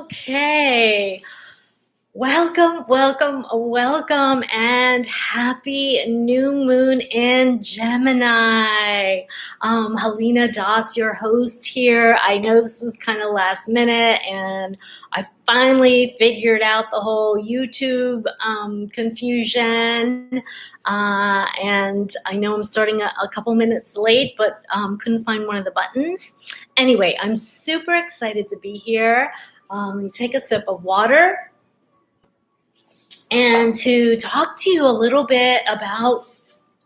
Okay. Welcome, welcome, welcome, and happy new moon in Gemini. Helena Das, your host here. I know this was kind of last minute, and I finally figured out the whole YouTube confusion. And I know I'm starting a couple minutes late, but couldn't find one of the buttons. Anyway, I'm super excited to be here. You take a sip of water and to talk to you a little bit about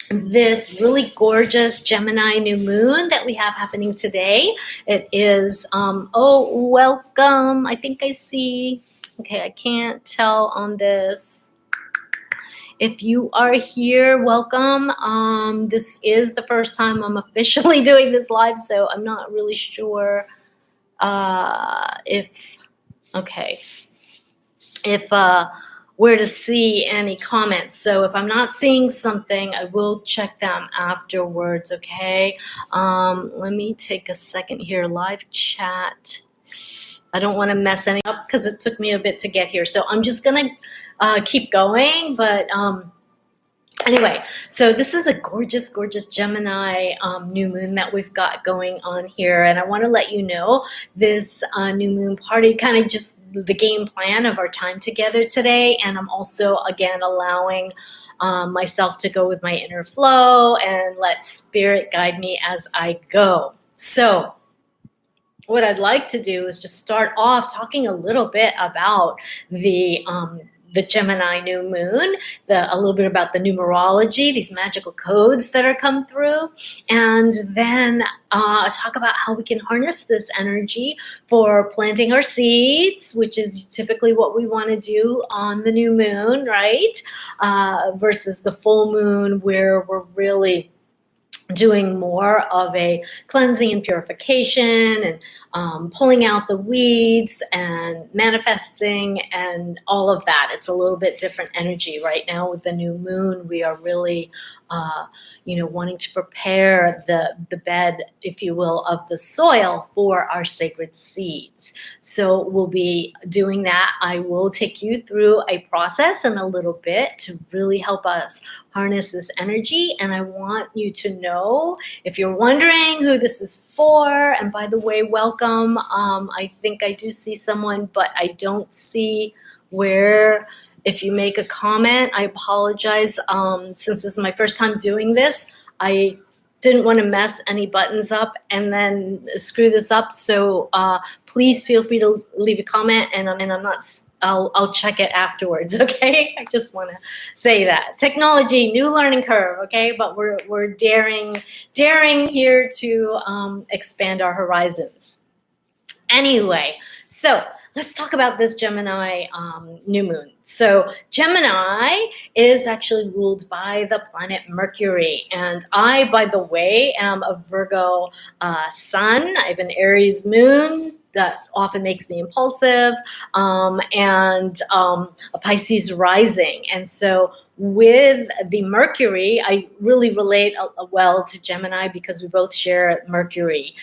this really gorgeous Gemini new moon that we have happening today. It is, oh, welcome. I think I see, okay, I can't tell on this. If you are here, welcome. This is the first time I'm officially doing this live, so I'm not really sure if where to see any comments. So if I'm not seeing something, I will check them afterwards, okay? Let me take a second here, live chat. I don't want to mess anything up because it took me a bit to get here. So I'm just gonna keep going, but anyway, so this is a gorgeous, gorgeous Gemini new moon that we've got going on here. And I want to let you know this new moon party, kind of just the game plan of our time together today. And I'm also, again, allowing myself to go with my inner flow and let spirit guide me as I go. So what I'd like to do is just start off talking a little bit about the Gemini new moon, a little bit about the numerology, these magical codes that are come through, and then talk about how we can harness this energy for planting our seeds, which is typically what we want to do on the new moon, right? Versus the full moon, where we're really doing more of a cleansing and purification and pulling out the weeds and manifesting and all of that. It's a little bit different energy right now with the new moon. We are really, wanting to prepare the bed, if you will, of the soil for our sacred seeds. So we'll be doing that. I will take you through a process in a little bit to really help us harness this energy. And I want you to know, if you're wondering who this is for, and by the way, welcome. I think I do see someone, but I don't see where. If you make a comment, I apologize. Since this is my first time doing this, I didn't want to mess any buttons up and then screw this up. So please feel free to leave a comment, and I'm not. I'll check it afterwards. Okay, I just want to say that technology, new learning curve. Okay, but we're daring here to expand our horizons. Anyway, so let's talk about this Gemini new moon. So Gemini is actually ruled by the planet Mercury. And I, by the way, am a Virgo sun. I have an Aries moon that often makes me impulsive, and a Pisces rising. And so with the Mercury, I really relate well to Gemini because we both share Mercury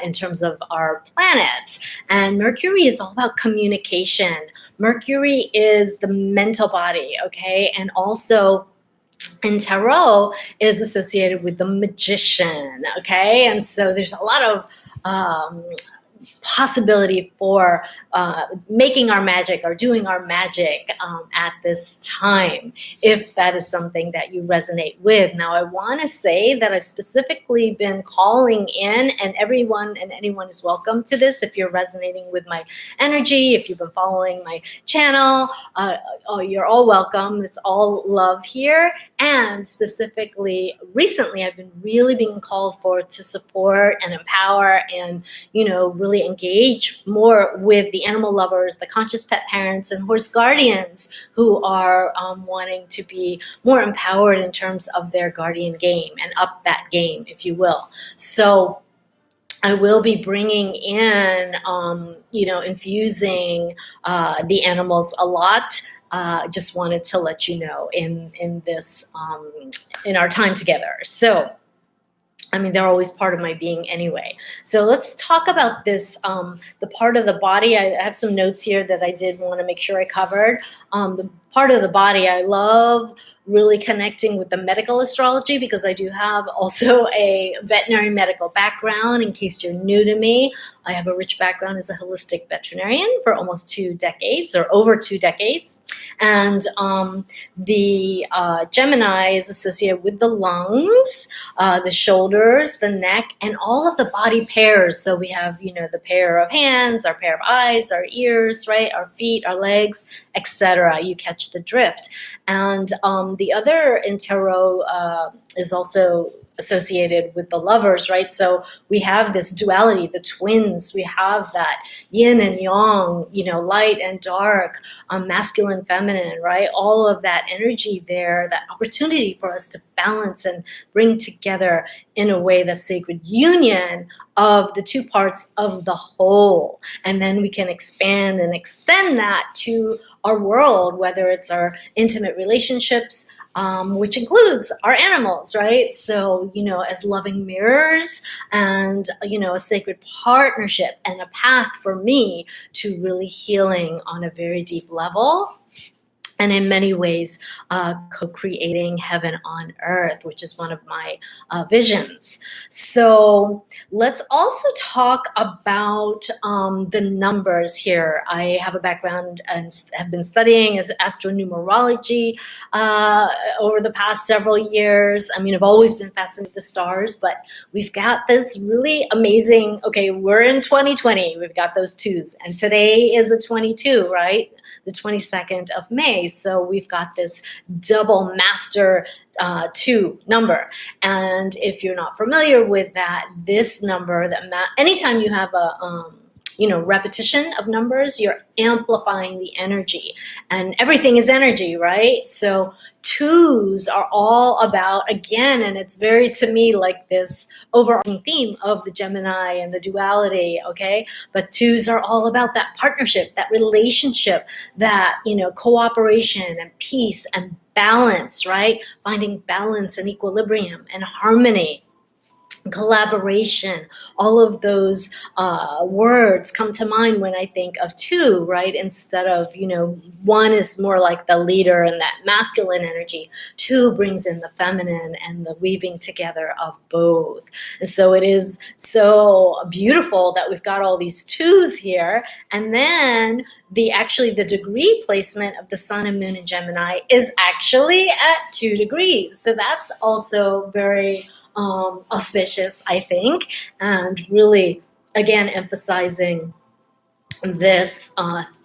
in terms of our planets. And Mercury is all about communication. Mercury is the mental body, okay? And also in tarot is associated with the magician, okay? And so there's a lot of possibility for making our magic or doing our magic at this time, if that is something that you resonate with. Now, I want to say that I've specifically been calling in, and everyone and anyone is welcome to this. If you're resonating with my energy, if you've been following my channel, you're all welcome. It's all love here. And specifically, recently, I've been really being called for to support and empower and, really engage more with the animal lovers, the conscious pet parents, and horse guardians who are wanting to be more empowered in terms of their guardian game and up that game, if you will. So I will be bringing in, infusing the animals a lot. Just wanted to let you know in this, in our time together. So I mean, they're always part of my being anyway. So let's talk about this, the part of the body. I have some notes here that I did want to make sure I covered. The part of the body I love really connecting with the medical astrology, because I do have also a veterinary medical background. In case you're new to me, I have a rich background as a holistic veterinarian for almost 2 decades, or over 2 decades. And the Gemini is associated with the lungs, the shoulders, the neck, and all of the body pairs. So we have, the pair of hands, our pair of eyes, our ears, right, our feet, our legs, etc. You catch the drift. And the other in tarot is also associated with the lovers, right? So we have this duality, the twins. We have that yin and yang, light and dark, masculine, feminine, right? All of that energy there, that opportunity for us to balance and bring together in a way the sacred union of the two parts of the whole. And then we can expand and extend that to our world, whether it's our intimate relationships, which includes our animals, right? So, as loving mirrors and, a sacred partnership and a path for me to really healing on a very deep level. And in many ways, co-creating heaven on earth, which is one of my visions. So let's also talk about the numbers here. I have a background and have been studying as astronumerology over the past several years. I mean, I've always been fascinated with the stars, but we've got this really amazing, okay, we're in 2020, we've got those twos, and today is a 22, right? The 22nd of May. So we've got this double master 2 number. And if you're not familiar with that, this number, anytime you have a repetition of numbers, you're amplifying the energy, and everything is energy, right? So 2s are all about, again, and it's very, to me, like this overarching theme of the Gemini and the duality, okay? But 2s are all about that partnership, that relationship, that, cooperation and peace and balance, right? Finding balance and equilibrium and harmony, collaboration. All of those words come to mind when I think of 2, right? Instead of, 1 is more like the leader and that masculine energy. 2 brings in the feminine and the weaving together of both. And so it is so beautiful that we've got all these 2s here. And then the degree placement of the sun and moon in Gemini is actually at 2 degrees. So that's also very auspicious, I think, and really, again, emphasizing this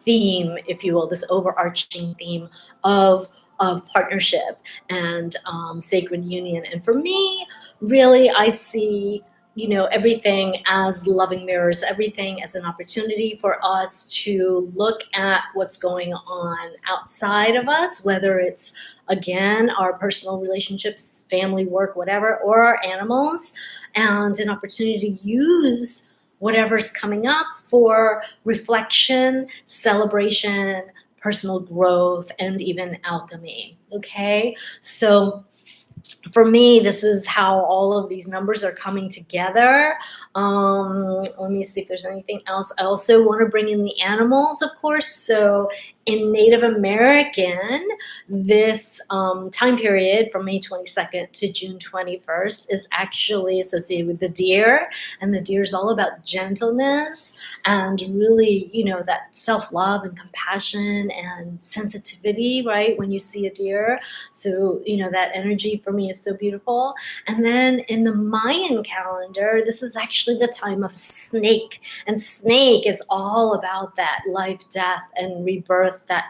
theme, if you will, this overarching theme of partnership and sacred union. And for me, really, I see everything as loving mirrors, everything as an opportunity for us to look at what's going on outside of us, whether it's, again, our personal relationships, family, work, whatever, or our animals, and an opportunity to use whatever's coming up for reflection, celebration, personal growth, and even alchemy, okay? So for me, this is how all of these numbers are coming together. Let me see if there's anything else. I also want to bring in the animals, of course. So in Native American, this time period from May 22nd to June 21st is actually associated with the deer. And the deer is all about gentleness and really, that self-love and compassion and sensitivity, right? When you see a deer. So, that energy for me is so beautiful. And then in the Mayan calendar, this is actually the time of snake. And snake is all about that life, death, and rebirth, that,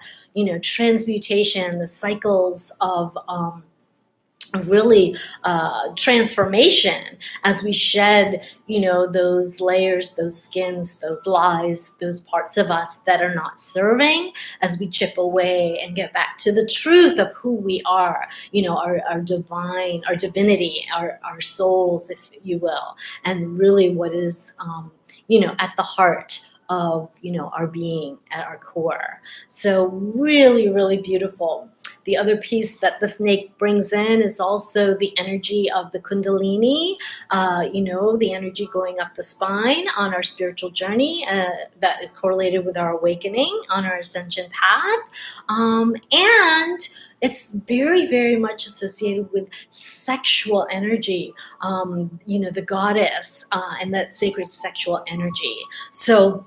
transmutation, the cycles of really transformation as we shed, those layers, those skins, those lies, those parts of us that are not serving, as we chip away and get back to the truth of who we are, our divine, our divinity, our souls, if you will, and really what is, at the heart of, our being, at our core. So really, really beautiful. The other piece that the snake brings in is also the energy of the Kundalini, the energy going up the spine on our spiritual journey that is correlated with our awakening on our ascension path. And it's very, very much associated with sexual energy, the goddess and that sacred sexual energy. So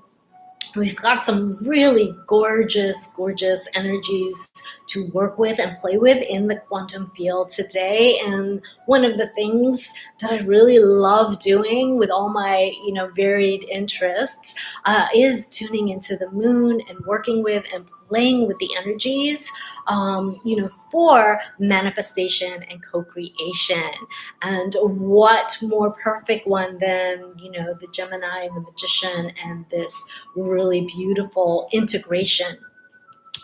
we've got some really gorgeous, gorgeous energies to work with and play with in the quantum field today. And one of the things that I really love doing with all my, varied interests is tuning into the moon and working with and playing with the energies, for manifestation and co-creation. And what more perfect one than, the Gemini and the Magician and this really beautiful integration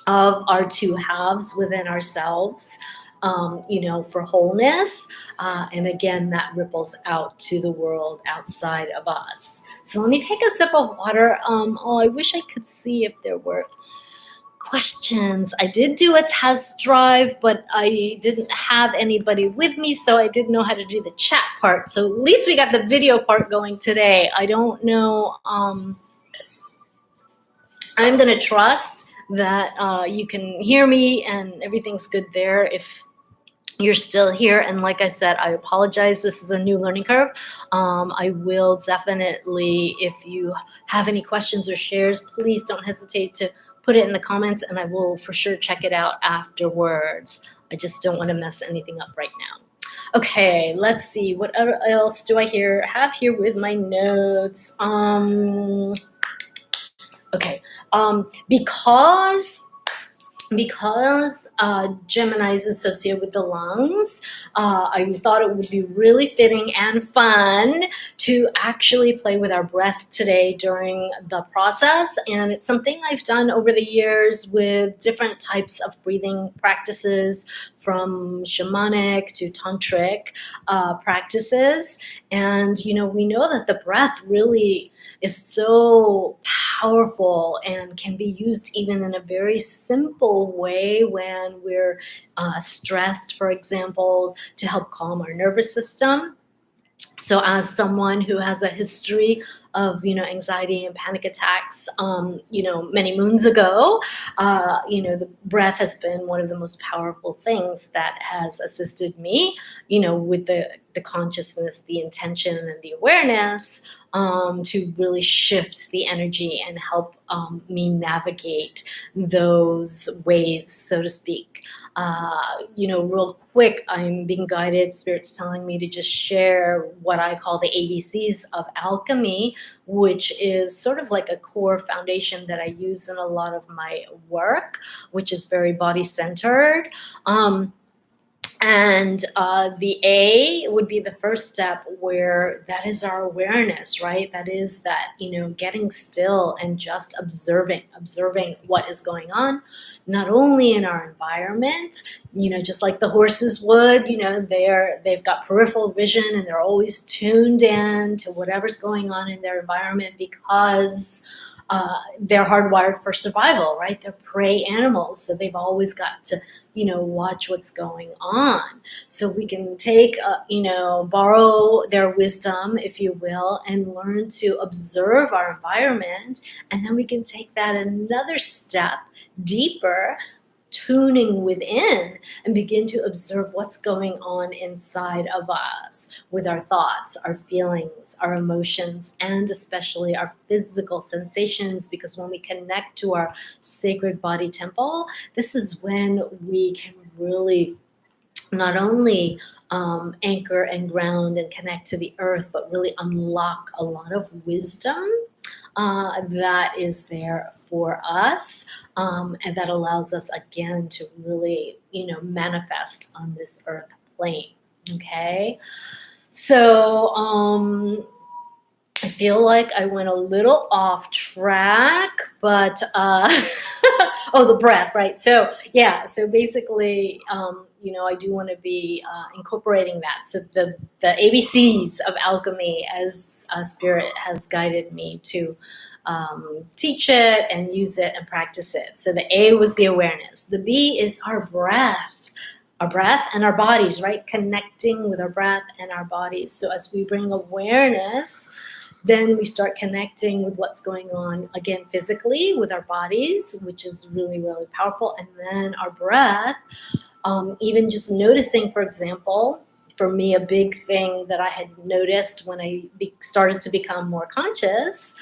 of our two halves within ourselves, for wholeness. And again, that ripples out to the world outside of us. So let me take a sip of water. I wish I could see if there were questions. I did do a test drive, but I didn't have anybody with me, so I didn't know how to do the chat part. So at least we got the video part going today. I don't know. I'm going to trust that you can hear me and everything's good there if you're still here. And like I said, I apologize. This is a new learning curve. I will definitely, if you have any questions or shares, please don't hesitate to put it in the comments and I will for sure check it out afterwards. I just don't want to mess anything up right now. Okay, let's see. What else do I have here with my notes? Okay, because Gemini is associated with the lungs, I thought it would be really fitting and fun to actually play with our breath today during the process. And it's something I've done over the years with different types of breathing practices, from shamanic to tantric practices. And, we know that the breath really is so powerful and can be used even in a very simple way when we're stressed, for example, to help calm our nervous system. So as someone who has a history of, anxiety and panic attacks, many moons ago, the breath has been one of the most powerful things that has assisted me, with the consciousness, the intention, and the awareness to really shift the energy and help me navigate those waves, so to speak. Real quick, I'm being guided, Spirit's telling me to just share what I call the ABCs of alchemy, which is sort of like a core foundation that I use in a lot of my work, which is very body-centered. And the A would be the first step, where that is our awareness, right? That is that, getting still and just observing what is going on, not only in our environment, just like the horses would, they've got peripheral vision and they're always tuned in to whatever's going on in their environment because they're hardwired for survival, right? They're prey animals, so they've always got to, watch what's going on. So we can take, borrow their wisdom, if you will, and learn to observe our environment. And then we can take that another step deeper, tuning within, and begin to observe what's going on inside of us with our thoughts, our feelings, our emotions, and especially our physical sensations. Because when we connect to our sacred body temple, this is when we can really not only anchor and ground and connect to the earth, but really unlock a lot of wisdom that is there for us, and that allows us again to really, manifest on this earth plane. Okay, so I feel like I went a little off track, but oh, the breath, right? So yeah, so basically, I do want to be incorporating that. So the ABCs of alchemy, as Spirit has guided me to teach it and use it and practice it. So the A was the awareness. The B is our breath and our bodies, right? Connecting with our breath and our bodies. So as we bring awareness, then we start connecting with what's going on, again, physically with our bodies, which is really, really powerful. And then our breath, even just noticing, for example, for me, a big thing that I had noticed when I started to become more conscious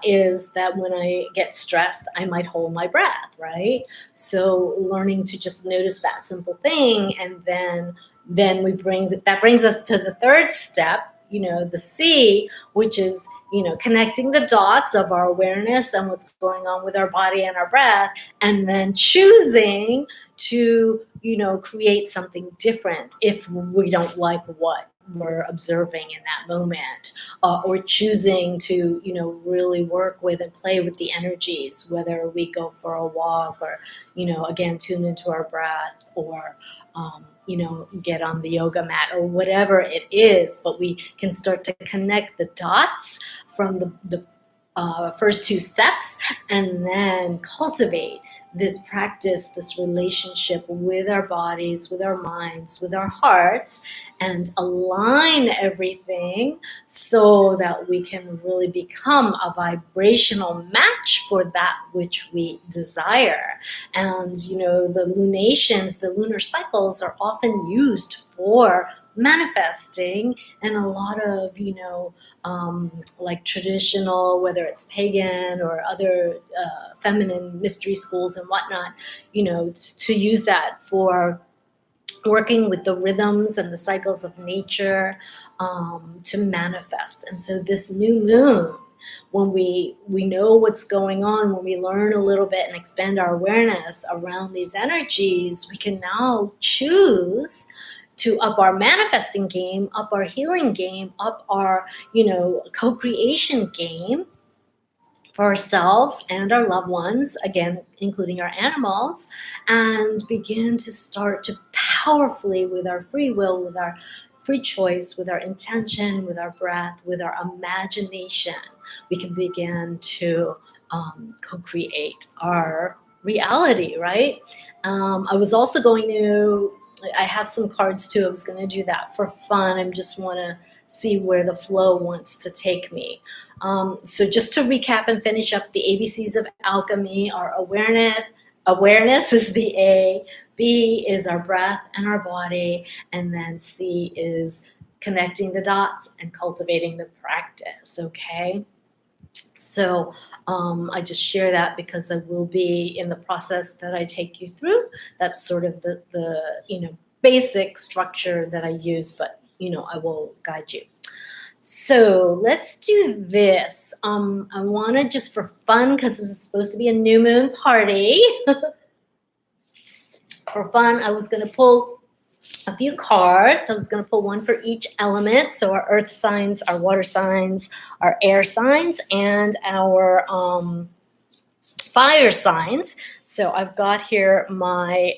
is that when I get stressed, I might hold my breath, right? So learning to just notice that simple thing, and then that brings us to the third step, the C, which is, connecting the dots of our awareness and what's going on with our body and our breath, and then choosing to, create something different if we don't like what we're observing in that moment, or choosing to, really work with and play with the energies, whether we go for a walk or, again, tune into our breath, or, get on the yoga mat or whatever it is. But we can start to connect the dots from the first two steps, and then cultivate this practice, this relationship with our bodies, with our minds, with our hearts, and align everything so that we can really become a vibrational match for that which we desire. And, the lunations, the lunar cycles are often used for manifesting, and a lot of, like traditional, whether it's pagan or other feminine mystery schools and whatnot, to use that for working with the rhythms and the cycles of nature, to manifest. And so this new moon, when we know what's going on, when we learn a little bit and expand our awareness around these energies, we can now choose to up our manifesting game, up our healing game, up our, co-creation game for ourselves and our loved ones, again, including our animals, and begin to start to powerfully, with our free will, with our free choice, with our intention, with our breath, with our imagination, we can begin to co-create our reality, right? I was also I have some cards too. I was going to do that for fun. I just want to see where the flow wants to take me. So just to recap and finish up, the ABCs of alchemy are awareness. Awareness is the A. B is our breath and our body. And then C is connecting the dots and cultivating the practice, okay? So I just share that because I will be in the process that I take you through. That's sort of the basic structure that I use, but I will guide you. So let's do this. I want to, just for fun, because this is supposed to be a new moon party. For fun, I was going to pull a few cards. I was going to pull one for each element. So our earth signs, our water signs, our air signs, and our fire signs. So I've got here my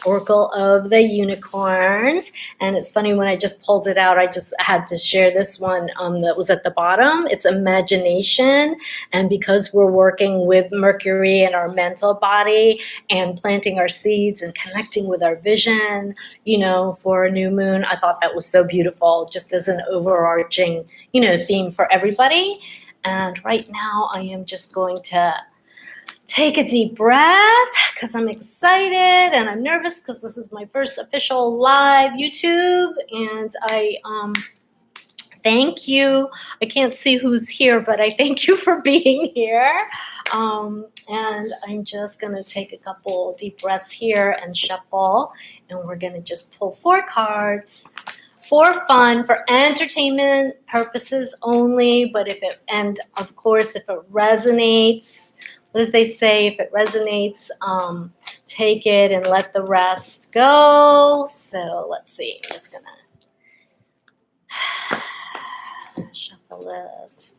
Oracle of the Unicorns. And it's funny, when I just pulled it out, I just had to share this one that was at the bottom. It's imagination. And because we're working with Mercury in our mental body and planting our seeds and connecting with our vision, for a new moon, I thought that was so beautiful, just as an overarching, theme for everybody. And right now I am just going to take a deep breath because I'm excited and I'm nervous because this is my first official live YouTube. And I thank you. I can't see who's here, but I thank you for being here. And I'm just going to take a couple deep breaths here and shuffle. And we're going to just pull 4 cards for fun, for entertainment purposes only. But and of course, if it resonates, what does they say? If it resonates, take it and let the rest go. So let's see. I'm just going to shuffle this.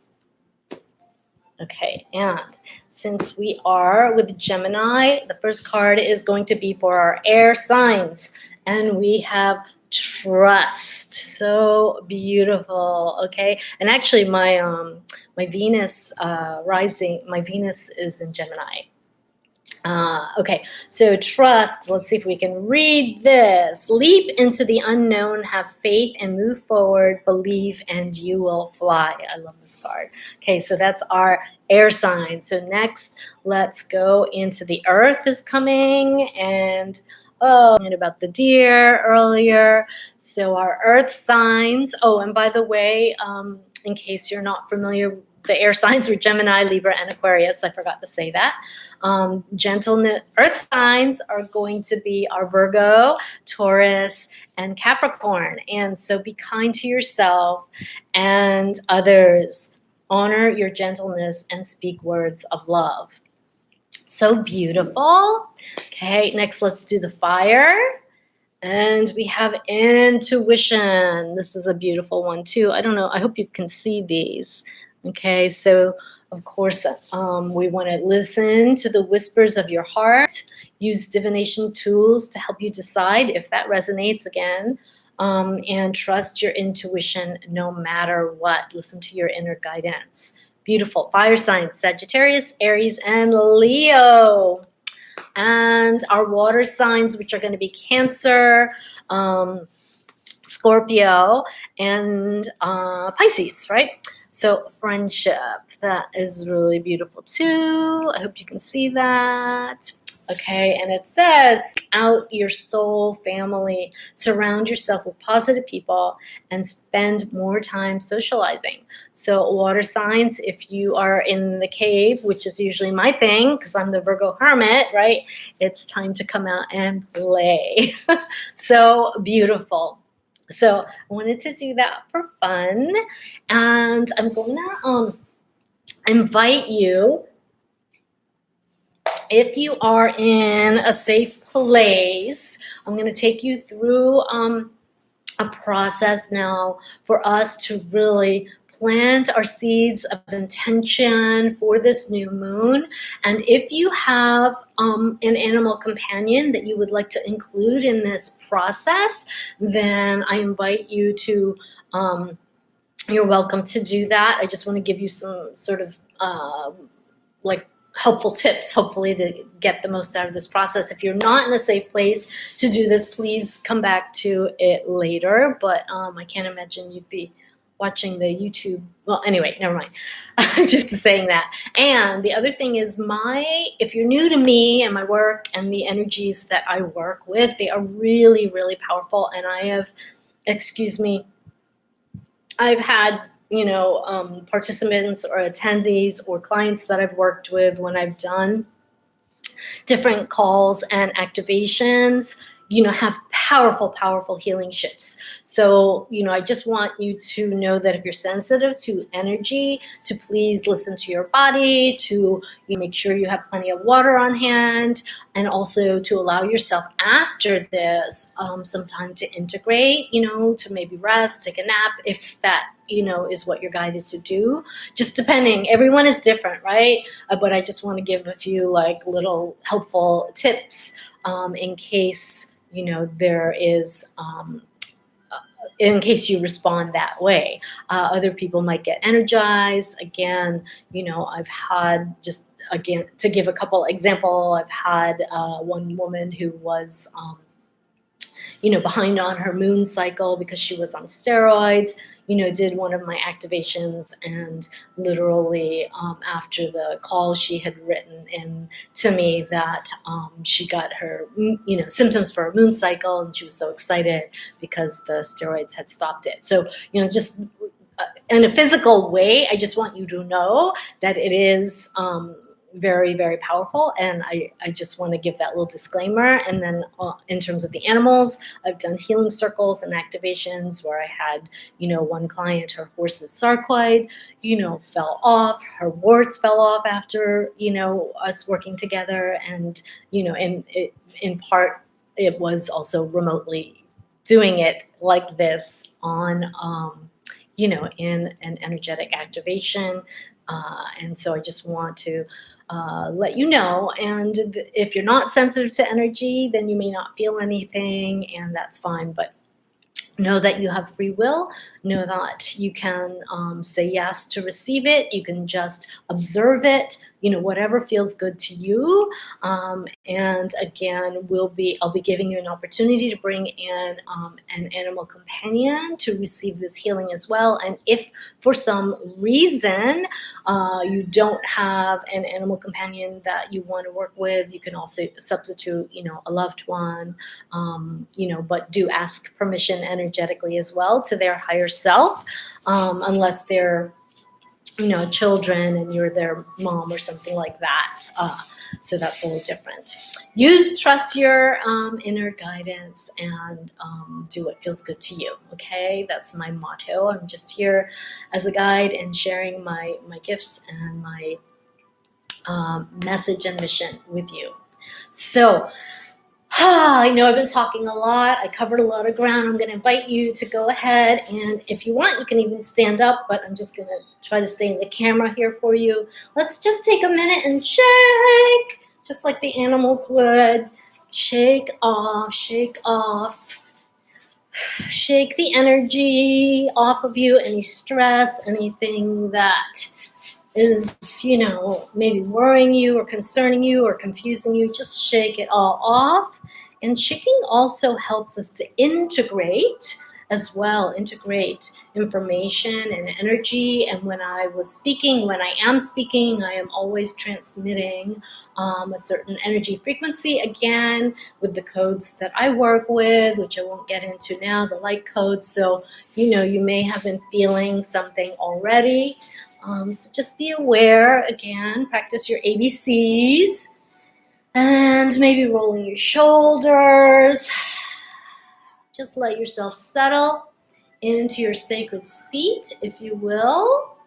Okay, and since we are with Gemini, the first card is going to be for our air signs. And we have trust. So beautiful, okay? And actually my my Venus rising, my Venus is in Gemini. Okay, so trust. Let's see if we can read this. Leap into the unknown, have faith, and move forward. Believe, and you will fly. I love this card. Okay, so that's our air sign. So next, let's go into the earth is coming, and about the deer earlier. So our earth signs. Oh, and by the way, in case you're not familiar, the air signs were Gemini, Libra, and Aquarius. I forgot to say that. Gentleness, earth signs are going to be our Virgo, Taurus, and Capricorn. And so be kind to yourself and others. Honor your gentleness and speak words of love. So beautiful. Okay, next let's do the fire. And we have intuition. This is a beautiful one too. I don't know. I hope you can see these. Okay, so of course, we want to listen to the whispers of your heart. Use divination tools to help you decide if that resonates again. And trust your intuition no matter what. Listen to your inner guidance. Beautiful. Fire signs, Sagittarius, Aries, and Leo. And our water signs, which are going to be Cancer, Scorpio, and Pisces, right? So friendship, that is really beautiful too. I hope you can see that. Okay, and it says, out your soul family, surround yourself with positive people, and spend more time socializing. So water signs, if you are in the cave, which is usually my thing, because I'm the Virgo hermit, right? It's time to come out and play. So beautiful. So I wanted to do that for fun, and I'm going to invite you, if you are in a safe place, I'm going to take you through a process now for us to really plant our seeds of intention for this new moon. And if you have an animal companion that you would like to include in this process, then I invite you to, you're welcome to do that. I just want to give you some sort of like helpful tips, hopefully, to get the most out of this process. If you're not in a safe place to do this, please come back to it later. But I can't imagine you'd be watching the YouTube. Well, anyway, never mind. Just saying that. And the other thing is, if you're new to me and my work and the energies that I work with, they are really, really powerful. And I have, I've had participants or attendees or clients that I've worked with when I've done different calls and activations, have powerful, powerful healing shifts. So, I just want you to know that if you're sensitive to energy, to please listen to your body, to make sure you have plenty of water on hand, and also to allow yourself after this some time to integrate, to maybe rest, take a nap, if that is what you're guided to do. Just depending, everyone is different, right? But I just want to give a few little helpful tips in case there is in case you respond that way. Other people might get energized. Again, I've had, just again to give a couple example, I've had one woman who was behind on her moon cycle because she was on steroids, did one of my activations, and literally after the call, she had written in to me that she got her, symptoms for her moon cycle, and she was so excited because the steroids had stopped it. So, just in a physical way, I just want you to know that it is very, very powerful. And I just want to give that little disclaimer. And then in terms of the animals, I've done healing circles and activations where I had, one client, her horse's sarcoid, fell off, her warts fell off after, us working together. And, in part, it was also remotely doing it like this on, in an energetic activation. And so I just want to let you know. And if you're not sensitive to energy, then you may not feel anything, and that's fine. But know that you have free will. know that you can say yes to receive it. You can just observe it, you know, whatever feels good to you. And again, I'll be giving you an opportunity to bring in an animal companion to receive this healing as well. And if for some reason you don't have an animal companion that you want to work with, you can also substitute, you know, a loved one, you know, but do ask permission energetically as well to their higher self, unless they're, you know, children and you're their mom or something like that. So that's a little different. Trust your inner guidance and do what feels good to you. Okay, that's my motto. I'm just here as a guide and sharing my gifts and my message and mission with you. So I know I've been talking a lot. I covered a lot of ground. I'm going to invite you to go ahead, and if you want, you can even stand up, but I'm just going to try to stay in the camera here for you. Let's just take a minute and shake, just like the animals would. Shake off, shake off. Shake the energy off of you, any stress, anything that is, you know, maybe worrying you or concerning you or confusing you. Just shake it all off. And shaking also helps us to integrate as well, integrate information and energy. And when I am speaking, I am always transmitting a certain energy frequency, again, with the codes that I work with, which I won't get into now, the light codes. So, you know, you may have been feeling something already. So just be aware, again, practice your ABCs, and maybe rolling your shoulders. Just let yourself settle into your sacred seat, if you will,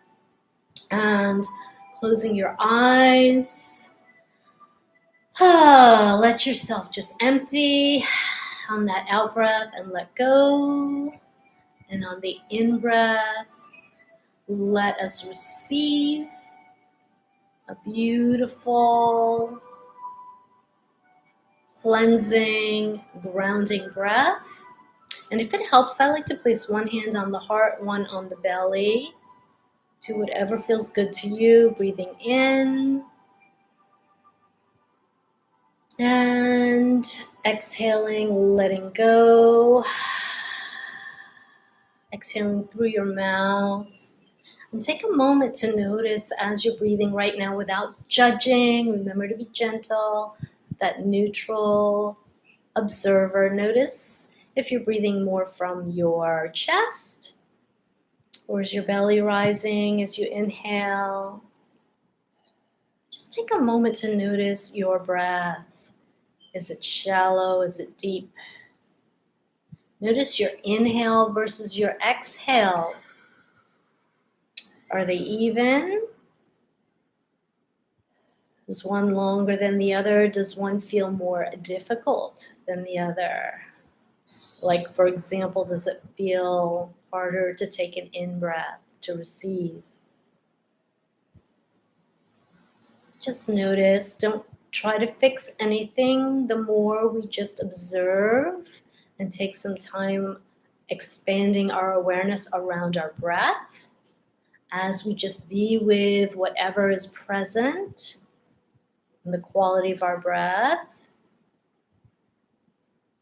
and closing your eyes. Let yourself just empty on that out breath and let go. And on the in breath, let us receive a beautiful, cleansing, grounding breath. And if it helps, I like to place one hand on the heart, one on the belly. Do whatever feels good to you. Breathing in and exhaling, letting go. Exhaling through your mouth. And take a moment to notice as you're breathing right now without judging. Remember to be gentle, that neutral observer. Notice if you're breathing more from your chest, or is your belly rising as you inhale? Just take a moment to notice your breath. Is it shallow? Is it deep? Notice your inhale versus your exhale. Are they even? Is one longer than the other? Does one feel more difficult than the other? Like, for example, does it feel harder to take an in-breath, to receive? Just notice. Don't try to fix anything. The more we just observe and take some time expanding our awareness around our breath, as we just be with whatever is present and the quality of our breath,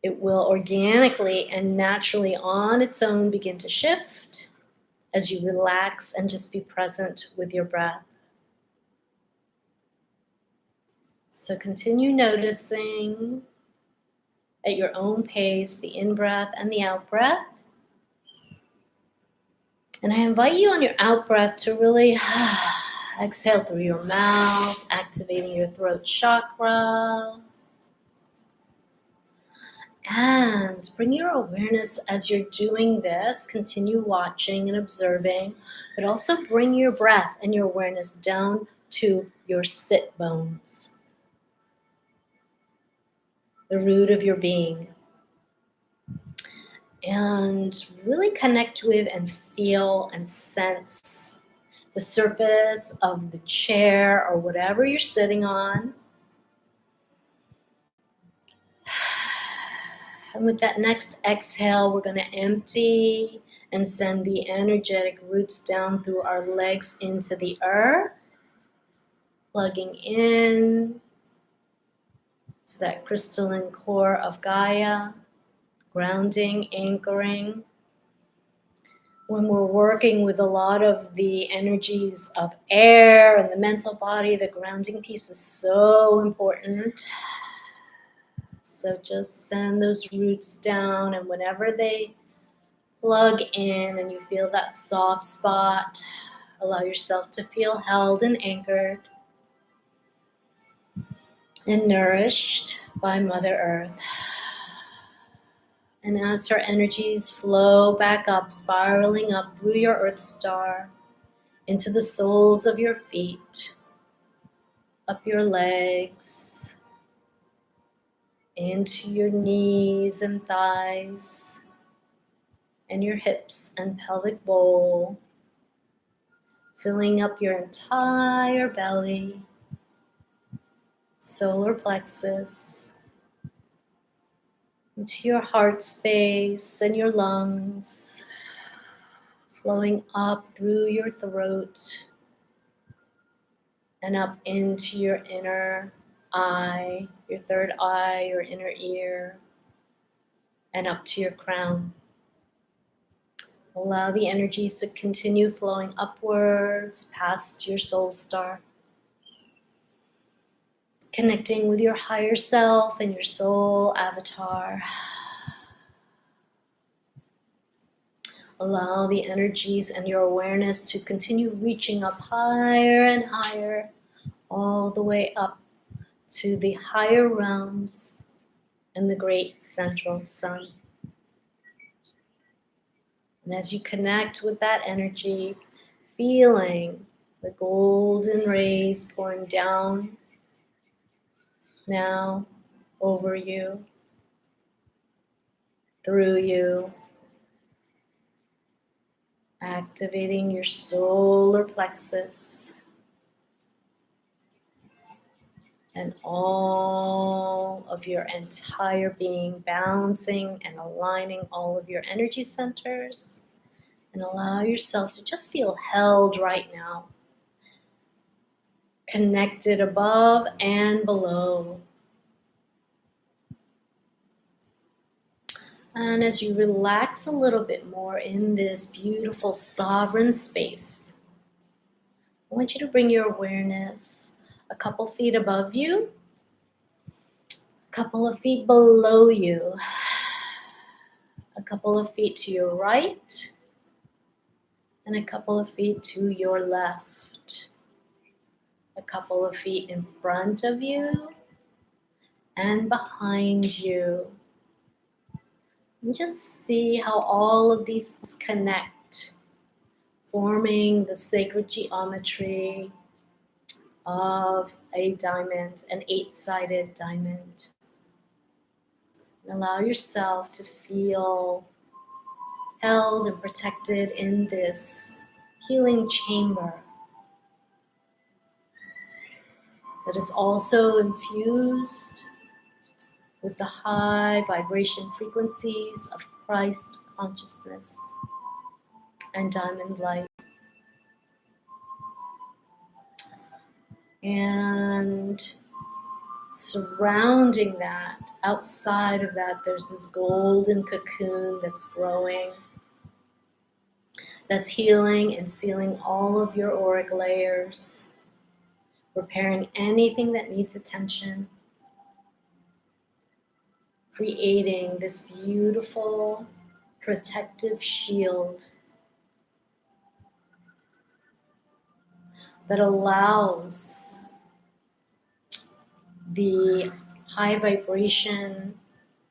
it will organically and naturally on its own begin to shift as you relax and just be present with your breath. So continue noticing at your own pace the in-breath and the out-breath. And I invite you on your out-breath to really exhale through your mouth, activating your throat chakra. And bring your awareness as you're doing this. Continue watching and observing, but also bring your breath and your awareness down to your sit bones, the root of your being. And really connect with and feel and sense the surface of the chair or whatever you're sitting on. And with that next exhale, we're going to empty and send the energetic roots down through our legs into the earth, plugging in to that crystalline core of Gaia, grounding, anchoring. When we're working with a lot of the energies of air and the mental body, the grounding piece is so important. So just send those roots down, and whenever they plug in and you feel that soft spot, allow yourself to feel held and anchored and nourished by Mother Earth. And as her energies flow back up, spiraling up through your Earth star, into the soles of your feet, up your legs, into your knees and thighs, and your hips and pelvic bowl, filling up your entire belly, solar plexus, into your heart space and your lungs, flowing up through your throat and up into your inner eye, your third eye, your inner ear, and up to your crown. Allow the energies to continue flowing upwards past your soul star, connecting with your higher self and your soul avatar. Allow the energies and your awareness to continue reaching up higher and higher, all the way up to the higher realms and the great central sun. And as you connect with that energy, feeling the golden rays pouring down now over you, through you, activating your solar plexus and all of your entire being, balancing and aligning all of your energy centers. And allow yourself to just feel held right now, connected above and below. And as you relax a little bit more in this beautiful sovereign space, I want you to bring your awareness a couple feet above you, a couple of feet below you, a couple of feet to your right, and a couple of feet to your left, a couple of feet in front of you and behind you. And just see how all of these connect, forming the sacred geometry of a diamond, an 8-sided diamond. And allow yourself to feel held and protected in this healing chamber that is also infused with the high vibration frequencies of Christ consciousness and diamond light. And surrounding that, outside of that, there's this golden cocoon that's growing, that's healing and sealing all of your auric layers, repairing anything that needs attention, creating this beautiful protective shield that allows the high vibration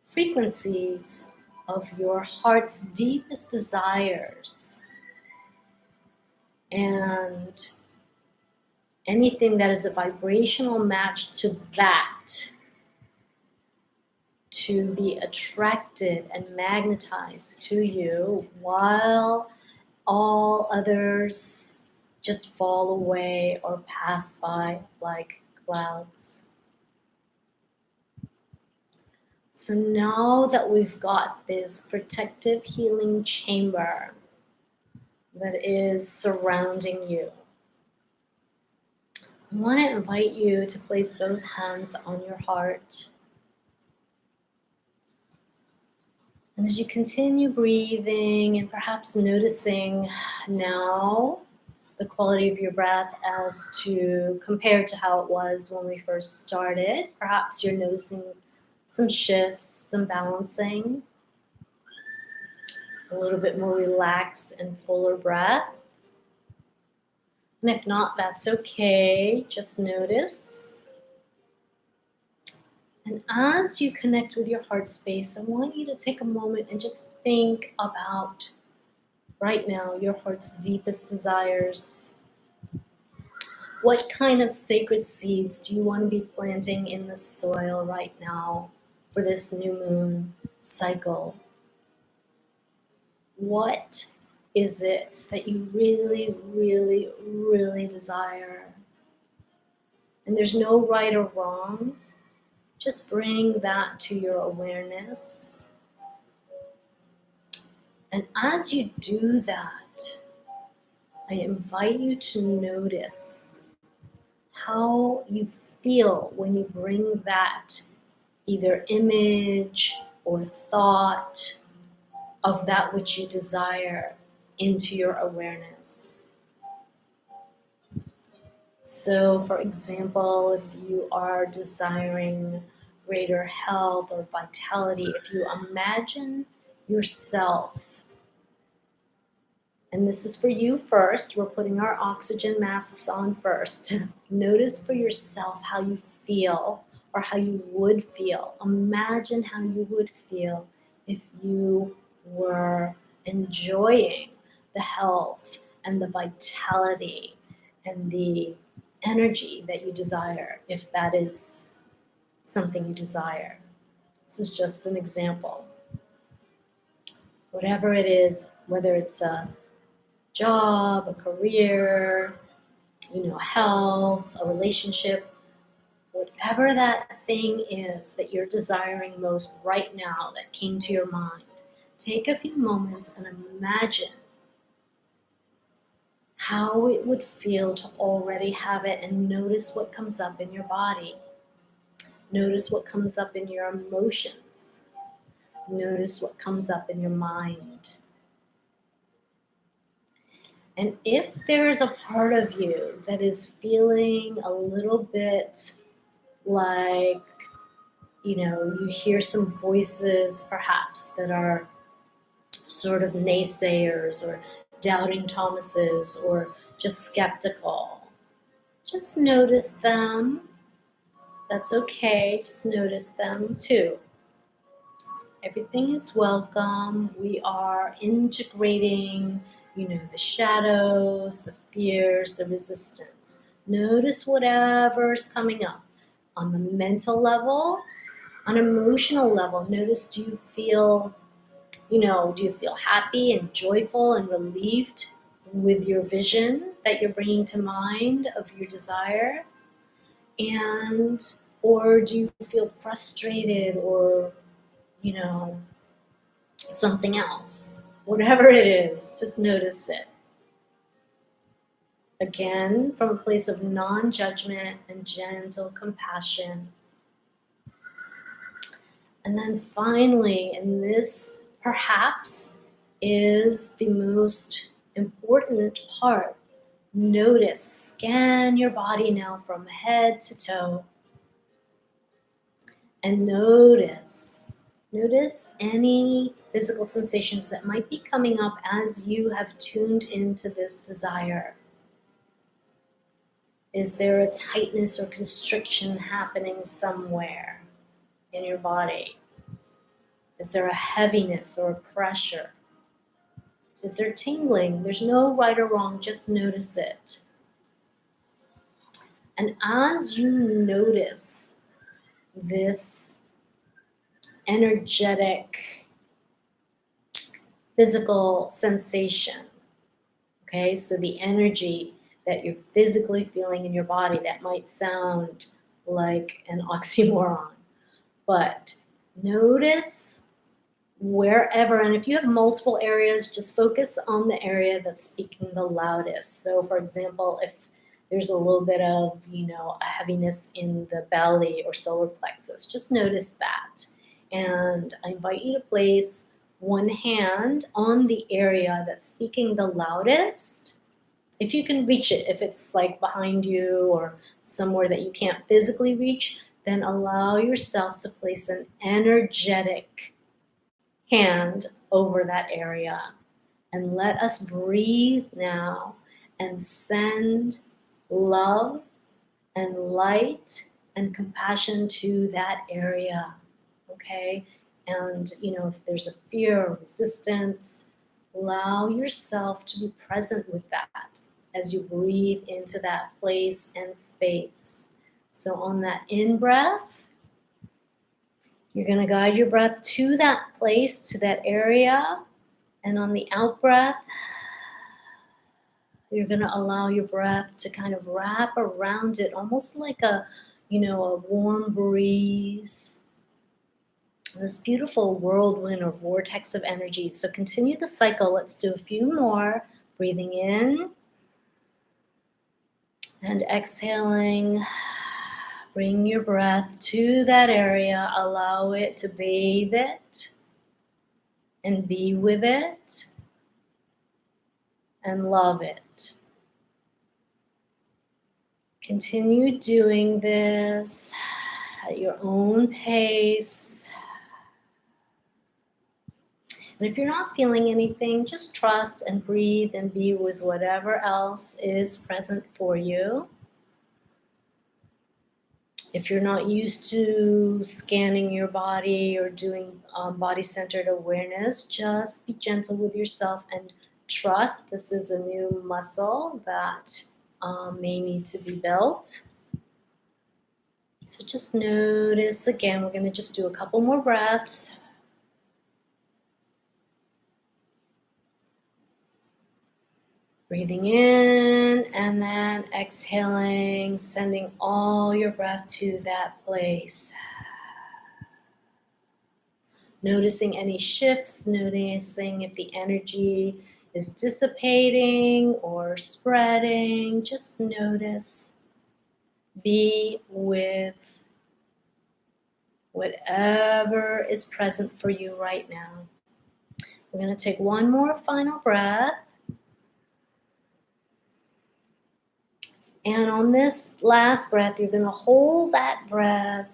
frequencies of your heart's deepest desires and anything that is a vibrational match to that to be attracted and magnetized to you, while all others just fall away or pass by like clouds. So now that we've got this protective healing chamber that is surrounding you. I want to invite you to place both hands on your heart. And as you continue breathing and perhaps noticing now the quality of your breath as to compared to how it was when we first started, perhaps you're noticing some shifts, some balancing, a little bit more relaxed and fuller breath. And if not, that's okay. Just notice. And as you connect with your heart space, I want you to take a moment and just think about right now your heart's deepest desires. What kind of sacred seeds do you want to be planting in the soil right now for this new moon cycle? What is it that you really, really, really desire? And there's no right or wrong. Just bring that to your awareness. And as you do that, I invite you to notice how you feel when you bring that either image or thought of that which you desire into your awareness. So, for example, if you are desiring greater health or vitality, if you imagine yourself, and this is for you first, we're putting our oxygen masks on first. Notice for yourself how you feel or how you would feel. Imagine how you would feel if you were enjoying the health and the vitality and the energy that you desire, if that is something you desire. This is just an example. Whatever it is, whether it's a job, a career, health, a relationship, whatever that thing is that you're desiring most right now that came to your mind, take a few moments and imagine how it would feel to already have it, and notice what comes up in your body. Notice what comes up in your emotions. Notice what comes up in your mind. And if there is a part of you that is feeling a little bit like, you hear some voices perhaps that are sort of naysayers or doubting Thomases or just skeptical, just notice them. That's okay, just notice them too. Everything is welcome. We are integrating, the shadows, the fears, the resistance. Notice whatever's coming up on the mental level, on emotional level. Notice, do you feel happy and joyful and relieved with your vision that you're bringing to mind of your desire? Or do you feel frustrated or something else? Whatever it is, just notice it. Again, from a place of non-judgment and gentle compassion. And then finally, and this perhaps is the most important part, notice, scan your body now from head to toe. And notice any physical sensations that might be coming up as you have tuned into this desire. Is there a tightness or constriction happening somewhere in your body? Is there a heaviness or a pressure? Is there tingling? There's no right or wrong, just notice it. And as you notice this energetic, physical sensation, okay, so the energy that you're physically feeling in your body, that might sound like an oxymoron, but notice wherever, and if you have multiple areas, just focus on the area that's speaking the loudest. So for example, if there's a little bit of, a heaviness in the belly or solar plexus, just notice that. And I invite you to place one hand on the area that's speaking the loudest. If you can reach it, if it's like behind you or somewhere that you can't physically reach, then allow yourself to place an energetic hand over that area. And let us breathe now and send love and light and compassion to that area, okay? And, if there's a fear or resistance, allow yourself to be present with that as you breathe into that place and space. So on that in-breath, you're going to guide your breath to that place, to that area. And on the out-breath, you're going to allow your breath to kind of wrap around it, almost like a warm breeze. This beautiful whirlwind or vortex of energy. So continue the cycle. Let's do a few more. Breathing in and exhaling. Bring your breath to that area. Allow it to bathe it and be with it and love it. Continue doing this at your own pace. And if you're not feeling anything, just trust and breathe and be with whatever else is present for you. If you're not used to scanning your body or doing body-centered awareness, just be gentle with yourself and trust this is a new muscle that may need to be built. So just notice again, we're going to just do a couple more breaths. Breathing in and then exhaling, sending all your breath to that place. Noticing any shifts, noticing if the energy is dissipating or spreading. Just notice. Be with whatever is present for you right now. We're going to take one more final breath. And on this last breath, you're going to hold that breath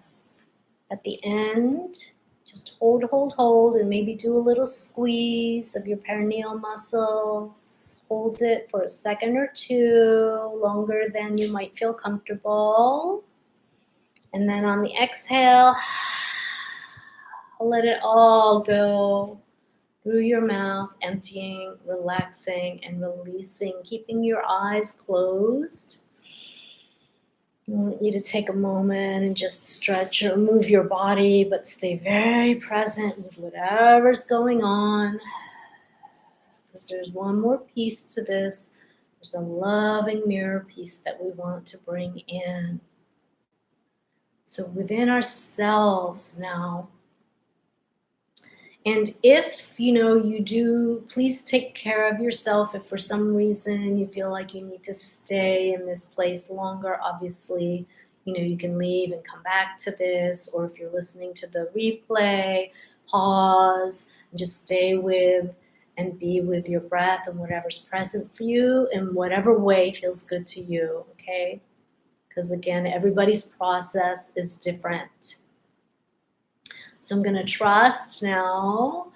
at the end. Just hold, and maybe do a little squeeze of your perineal muscles. Hold it for a second or two, longer than you might feel comfortable. And then on the exhale, let it all go through your mouth, emptying, relaxing, and releasing, keeping your eyes closed. I want you to take a moment and just stretch or move your body, but stay very present with whatever's going on. Because there's one more piece to this. There's a loving mirror piece that we want to bring in. So within ourselves now, and if, you do, please take care of yourself. If for some reason you feel like you need to stay in this place longer, obviously, you can leave and come back to this. Or if you're listening to the replay, pause and just stay with and be with your breath and whatever's present for you in whatever way feels good to you, okay? Because again, everybody's process is different. So I'm going to trust now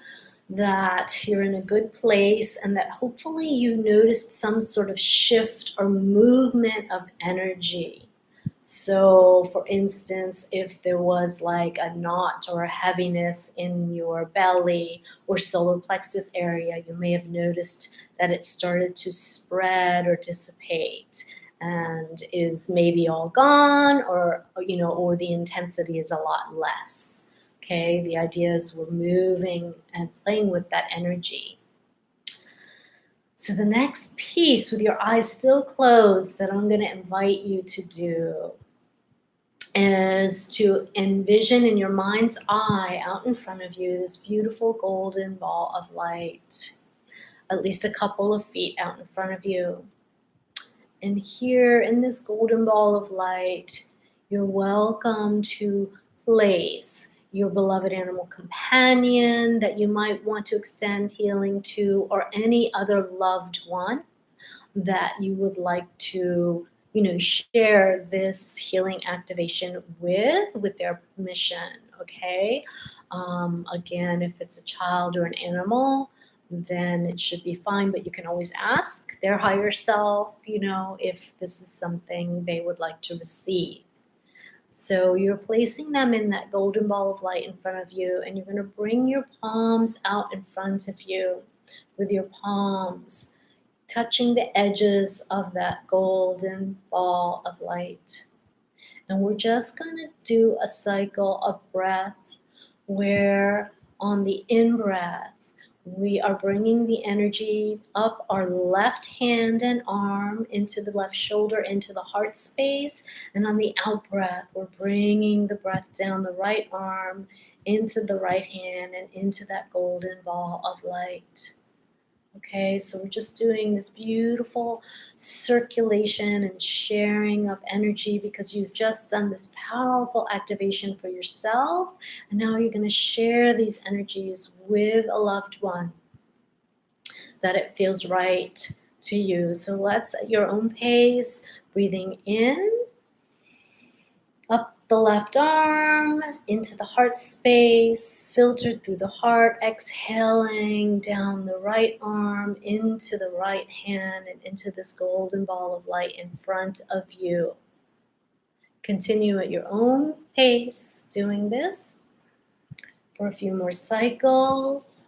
that you're in a good place and that hopefully you noticed some sort of shift or movement of energy. So for instance, if there was like a knot or a heaviness in your belly or solar plexus area, you may have noticed that it started to spread or dissipate and is maybe all gone, or the intensity is a lot less. Okay, the idea is we're moving and playing with that energy. So the next piece, with your eyes still closed, that I'm going to invite you to do is to envision in your mind's eye out in front of you this beautiful golden ball of light, at least a couple of feet out in front of you. And here in this golden ball of light, you're welcome to place your beloved animal companion that you might want to extend healing to, or any other loved one that you would like to, share this healing activation with their permission, okay? Again, if it's a child or an animal, then it should be fine, but you can always ask their higher self, if this is something they would like to receive. So you're placing them in that golden ball of light in front of you, and you're going to bring your palms out in front of you with your palms touching the edges of that golden ball of light. And we're just going to do a cycle of breath where on the in-breath, we are bringing the energy up our left hand and arm into the left shoulder, into the heart space. And on the out-breath, we're bringing the breath down the right arm, into the right hand, and into that golden ball of light. Okay, so we're just doing this beautiful circulation and sharing of energy because you've just done this powerful activation for yourself. And now you're going to share these energies with a loved one that it feels right to you. So let's, at your own pace, breathing in, up the left arm, into the heart space, filtered through the heart, exhaling down the right arm, into the right hand, and into this golden ball of light in front of you. Continue at your own pace doing this for a few more cycles.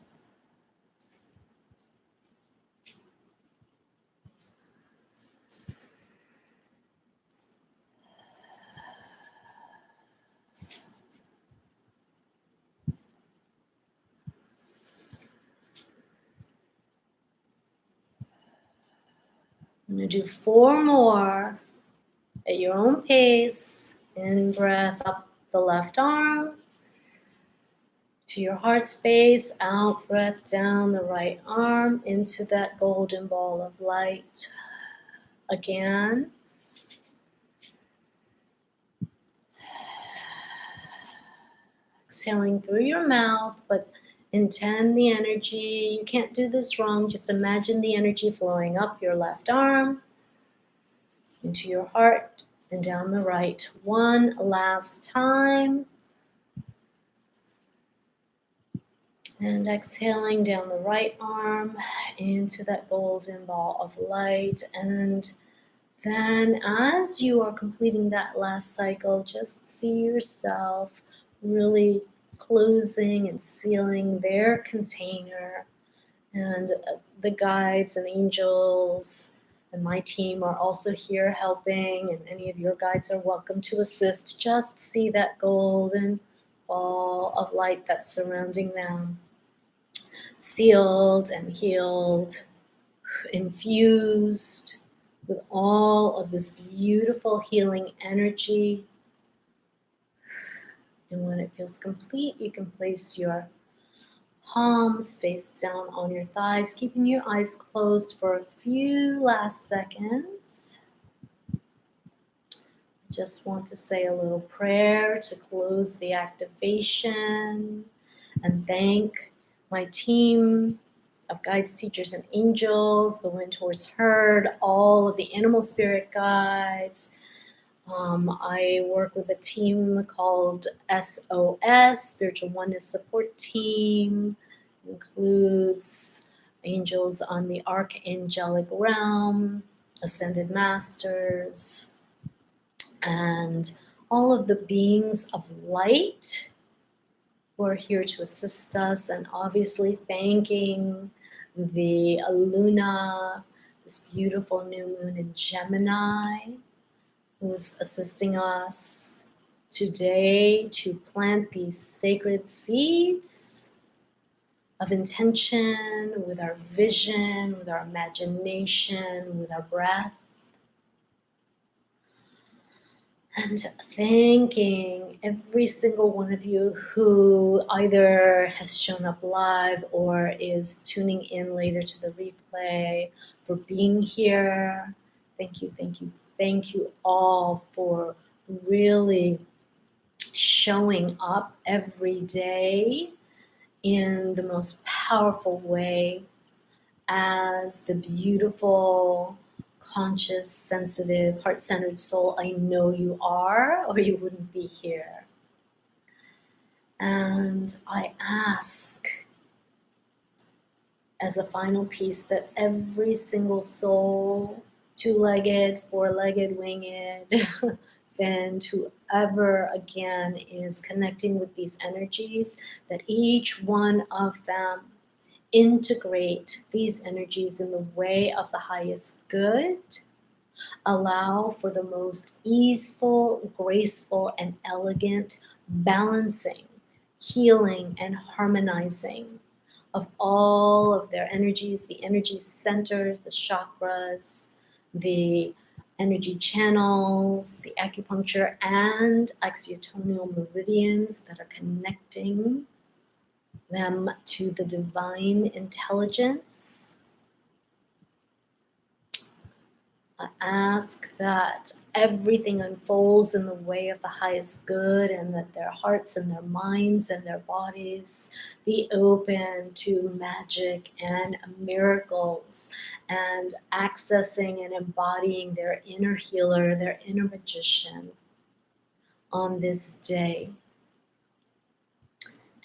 I'm going to do 4 more at your own pace. In breath, up the left arm to your heart space, out breath down the right arm into that golden ball of light. Again. Exhaling through your mouth, but intend the energy. You can't do this wrong. Just imagine the energy flowing up your left arm, into your heart, and down the right. One last time. And exhaling down the right arm into that golden ball of light. And then as you are completing that last cycle, just see yourself really closing and sealing their container. And the guides and angels and my team are also here helping, and any of your guides are welcome to assist. Just see that golden ball of light that's surrounding them, sealed and healed, infused with all of this beautiful healing energy. And when it feels complete, you can place your palms face down on your thighs, keeping your eyes closed for a few last seconds. I just want to say a little prayer to close the activation and thank my team of guides, teachers, and angels, the Wind Horse Herd, all of the animal spirit guides. I work with a team called SOS, Spiritual Oneness Support Team. Includes angels on the archangelic realm, ascended masters, and all of the beings of light who are here to assist us, and obviously thanking the Luna, this beautiful new moon in Gemini, who's assisting us today to plant these sacred seeds of intention with our vision, with our imagination, with our breath. And thanking every single one of you who either has shown up live or is tuning in later to the replay for being here. Thank you, thank you, thank you all for really showing up every day in the most powerful way as the beautiful, conscious, sensitive, heart-centered soul I know you are, or you wouldn't be here. And I ask as a final piece that every single soul, two-legged, four-legged, winged, finned, whoever again is connecting with these energies, that each one of them integrate these energies in the way of the highest good, allow for the most easeful, graceful, and elegant balancing, healing, and harmonizing of all of their energies, the energy centers, the chakras, the energy channels, the acupuncture, and axiotonal meridians that are connecting them to the divine intelligence. I ask that everything unfolds in the way of the highest good, and that their hearts and their minds and their bodies be open to magic and miracles, and accessing and embodying their inner healer, their inner magician on this day.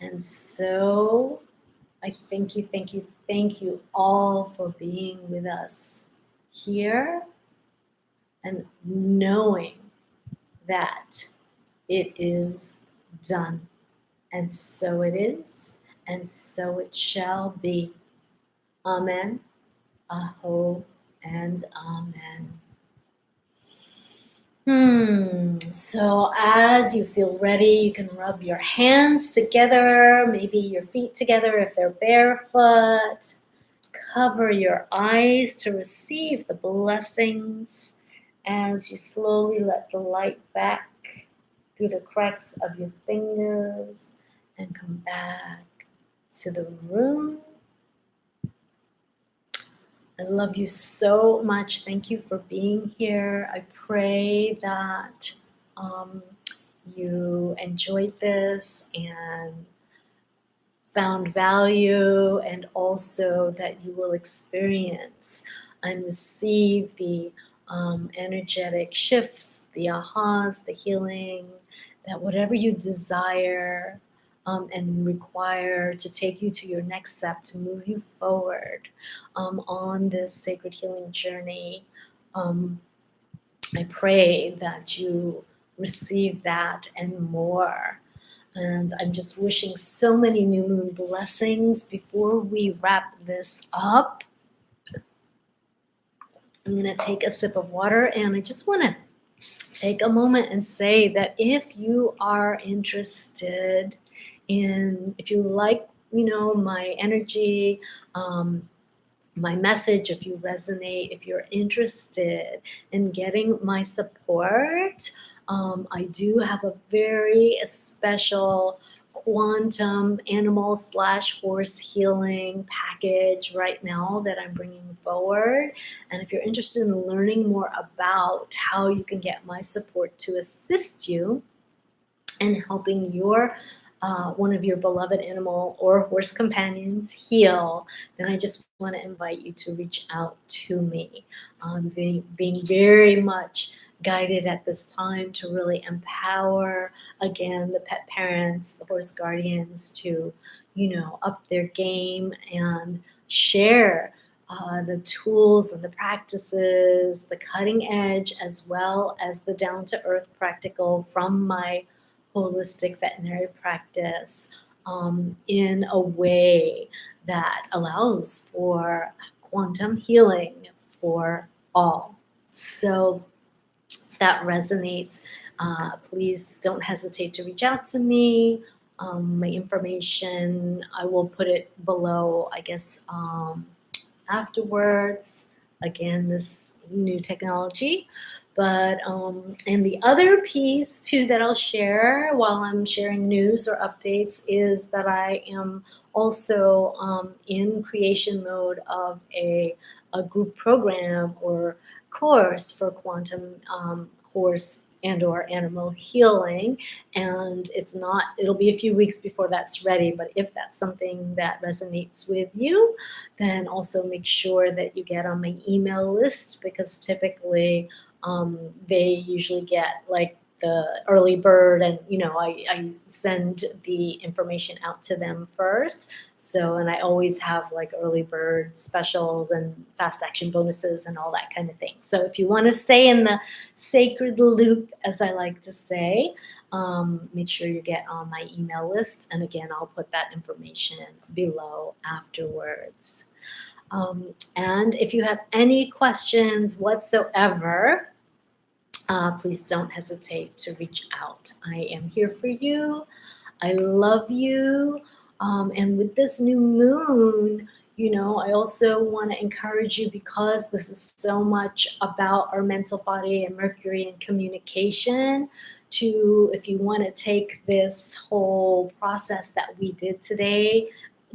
And so I thank you, thank you, thank you all for being with us here, and knowing that it is done. And so it is, and so it shall be. Amen, aho, and amen. So as you feel ready, you can rub your hands together, maybe your feet together if they're barefoot. Cover your eyes to receive the blessings as you slowly let the light back through the cracks of your fingers and come back to the room. I love you so much. Thank you for being here. I pray that you enjoyed this and found value, and also that you will experience and receive the energetic shifts, the ahas, the healing, that whatever you desire and require to take you to your next step, to move you forward on this sacred healing journey, I pray that you receive that and more. And I'm just wishing so many new moon blessings. Before we wrap this up, I'm going to take a sip of water, and I just want to take a moment and say that if you are interested in, if you like, my energy, my message, if you resonate, if you're interested in getting my support, I do have a very special quantum animal / horse healing package right now that I'm bringing forward. And if you're interested in learning more about how you can get my support to assist you in helping your one of your beloved animal or horse companions heal, then I just want to invite you to reach out to me. Being very much guided at this time to really empower, again, the pet parents, the horse guardians to, up their game and share the tools and the practices, the cutting edge, as well as the down-to-earth practical from my holistic veterinary practice in a way that allows for quantum healing for all. So if that resonates, please don't hesitate to reach out to me. My information, I will put it below, I guess, afterwards. Again, this new technology. But and the other piece too that I'll share while I'm sharing news or updates is that I am also in creation mode of a group program or course for quantum horse and or animal healing, and it'll be a few weeks before that's ready. But if that's something that resonates with you, then also make sure that you get on my email list, because typically they usually get like the early bird, and I send the information out to them first. So, and I always have like early bird specials and fast action bonuses and all that kind of thing. So if you want to stay in the sacred loop, as I like to say, make sure you get on my email list. And again, I'll put that information below afterwards. And if you have any questions whatsoever, please don't hesitate to reach out. I am here for you. I love you. And with this new moon, I also want to encourage you, because this is so much about our mental body and Mercury and communication, if you want to take this whole process that we did today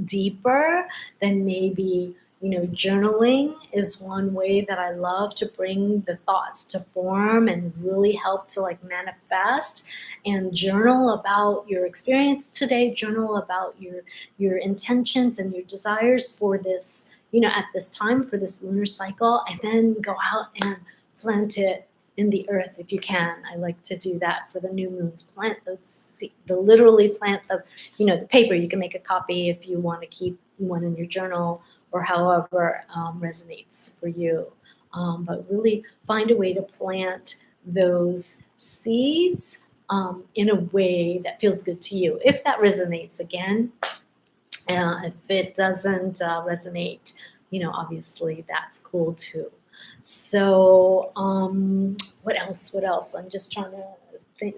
deeper, then maybe journaling is one way that I love to bring the thoughts to form and really help to like manifest. And journal about your experience today, journal about your intentions and your desires for this, at this time, for this lunar cycle, and then go out and plant it in the earth if you can. I like to do that for the new moons. Plant literally plant the paper. You can make a copy if you want to keep one in your journal, or however resonates for you. But really find a way to plant those seeds in a way that feels good to you. If that resonates, again, if it doesn't resonate, obviously that's cool too. So what else? I'm just trying to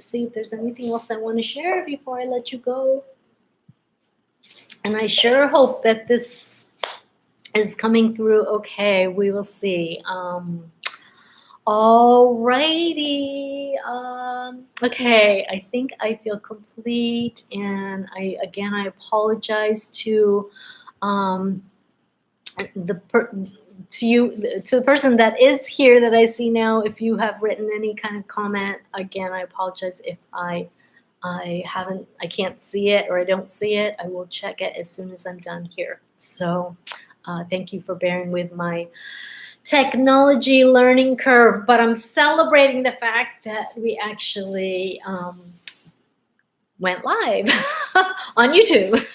see if there's anything else I want to share before I let you go. And I sure hope that this is coming through okay. We will see. Alrighty. Okay, I think I feel complete, and I apologize to the person that is here that I see now. If you have written any kind of comment, again, I apologize if I can't see it or I don't see it. I will check it as soon as I'm done here. So thank you for bearing with my technology learning curve, but I'm celebrating the fact that we actually went live on YouTube.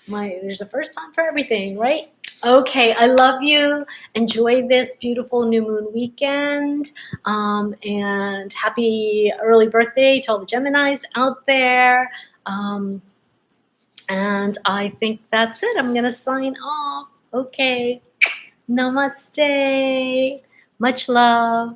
There's a first time for everything, right? Okay, I love you. Enjoy this beautiful new moon weekend. And happy early birthday to all the Geminis out there. And I think that's it. I'm going to sign off. Okay. Namaste. Much love.